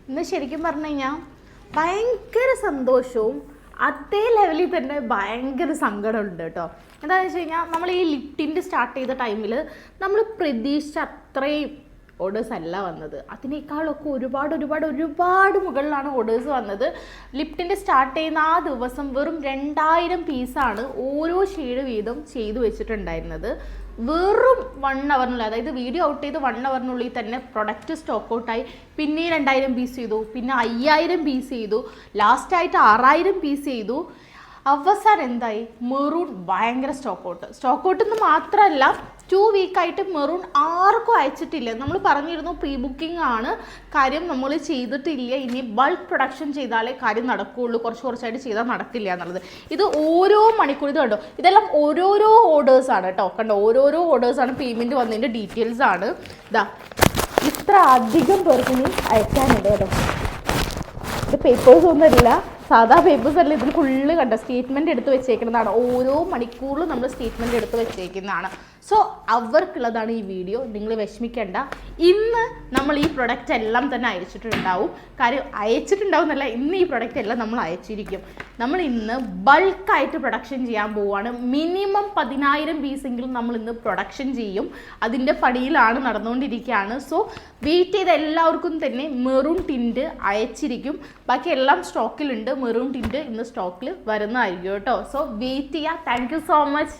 ഇന്ന് ശരിക്കും പറഞ്ഞു കഴിഞ്ഞാൽ ഭയങ്കര സന്തോഷവും അതേ ലെവലിൽ തന്നെ ഭയങ്കര സങ്കടമുണ്ട് കേട്ടോ. എന്താണെന്ന് വെച്ച് കഴിഞ്ഞാൽ നമ്മൾ ഈ ലിപ്റ്റിൻ്റെ സ്റ്റാർട്ട് ചെയ്ത ടൈമിൽ നമ്മൾ പ്രതീക്ഷിച്ച അത്രയും ഓർഡേഴ്സ് അല്ല വന്നത്. അതിനേക്കാളൊക്കെ ഒരുപാട് മുകളിലാണ് ഓർഡേഴ്സ് വന്നത്. ലിപ്റ്റിൻ്റെ സ്റ്റാർട്ട് ചെയ്യുന്ന ആ ദിവസം വെറും 2000 പീസാണ് ഓരോ ഷെയ്ഡ് വീതം ചെയ്തു വെച്ചിട്ടുണ്ടായിരുന്നത്. വെറും 1 അവറിനുള്ളിൽ, അതായത് വീഡിയോ ഔട്ട് ചെയ്ത് 1 അവറിനുള്ളിൽ തന്നെ പ്രൊഡക്റ്റ് സ്റ്റോക്ക് ഔട്ടായി. പിന്നെ 2000 പീസ് ചെയ്തു, പിന്നെ 5000 പീസ് ചെയ്തു, ലാസ്റ്റായിട്ട് 6000 പീസ് ചെയ്തു. അവസാനം എന്തായി, മെറൂൺ ഭയങ്കര സ്റ്റോക്ക് ഔട്ട് എന്ന് മാത്രമല്ല 2 വീക്കായിട്ട് മെറൂൺ ആർക്കും അയച്ചിട്ടില്ല. നമ്മൾ പറഞ്ഞിരുന്നു പ്രീ ബുക്കിംഗ് ആണ് കാര്യം, നമ്മൾ ചെയ്തിട്ടില്ല, ഇനി ബൾക്ക് പ്രൊഡക്ഷൻ ചെയ്താലേ കാര്യം നടക്കുകയുള്ളൂ, കുറച്ചായിട്ട് ചെയ്താൽ നടക്കില്ല എന്നുള്ളത്. ഇത് ഓരോ മണിക്കൂർ ഇത് കണ്ടോ, ഇതെല്ലാം ഓരോരോ ഓർഡേഴ്സാണ് കേട്ടോ, കണ്ടോ ഓരോരോ ഓർഡേഴ്സാണ്, പേയ്മെൻറ്റ് വന്നതിൻ്റെ ഡീറ്റെയിൽസ് ആണ്. ഇതാ ഇത്ര അധികം പേർക്ക് ഇനി അയക്കാനുണ്ട് കേട്ടോ. ഇത് പേപ്പേഴ്സ് ഒന്നുമില്ല, സാധാ പേപ്പേഴ്സ് അല്ല, ഇതിൽ ഫുള്ള് കണ്ട സ്റ്റേറ്റ്മെൻറ്റ് എടുത്ത് വെച്ചേക്കുന്നതാണ്. ഓരോ മണിക്കൂറിലും നമ്മൾ സ്റ്റേറ്റ്മെൻറ്റ് എടുത്ത് വെച്ചേക്കുന്നതാണ്. സോ അവർക്കുള്ളതാണ് ഈ വീഡിയോ, നിങ്ങൾ വിഷമിക്കേണ്ട. ഇന്ന് നമ്മൾ ഈ പ്രൊഡക്റ്റ് എല്ലാം തന്നെ അയച്ചിട്ടുണ്ടാവും. കാര്യം അയച്ചിട്ടുണ്ടാവും എന്നല്ല, ഇന്ന് ഈ പ്രൊഡക്റ്റ് എല്ലാം നമ്മൾ അയച്ചിരിക്കും. നമ്മൾ ഇന്ന് ബൾക്കായിട്ട് പ്രൊഡക്ഷൻ ചെയ്യാൻ പോവുകയാണ്. മിനിമം 10000 പീസെങ്കിലും നമ്മൾ ഇന്ന് പ്രൊഡക്ഷൻ ചെയ്യും. അതിൻ്റെ പണിയിലാണ്, നടന്നുകൊണ്ടിരിക്കുകയാണ്. സോ വെയിറ്റ് ചെയ്ത എല്ലാവർക്കും തന്നെ മെറൂൺ ടിൻറ്റ് അയച്ചിരിക്കും. ബാക്കി എല്ലാം സ്റ്റോക്കിലുണ്ട്. മെറൂൺ ടിൻറ്റ് ഇന്ന് സ്റ്റോക്കിൽ വരുന്നതായിരിക്കും കേട്ടോ. സോ വെയിറ്റ് ചെയ്യുക. Thank you so much.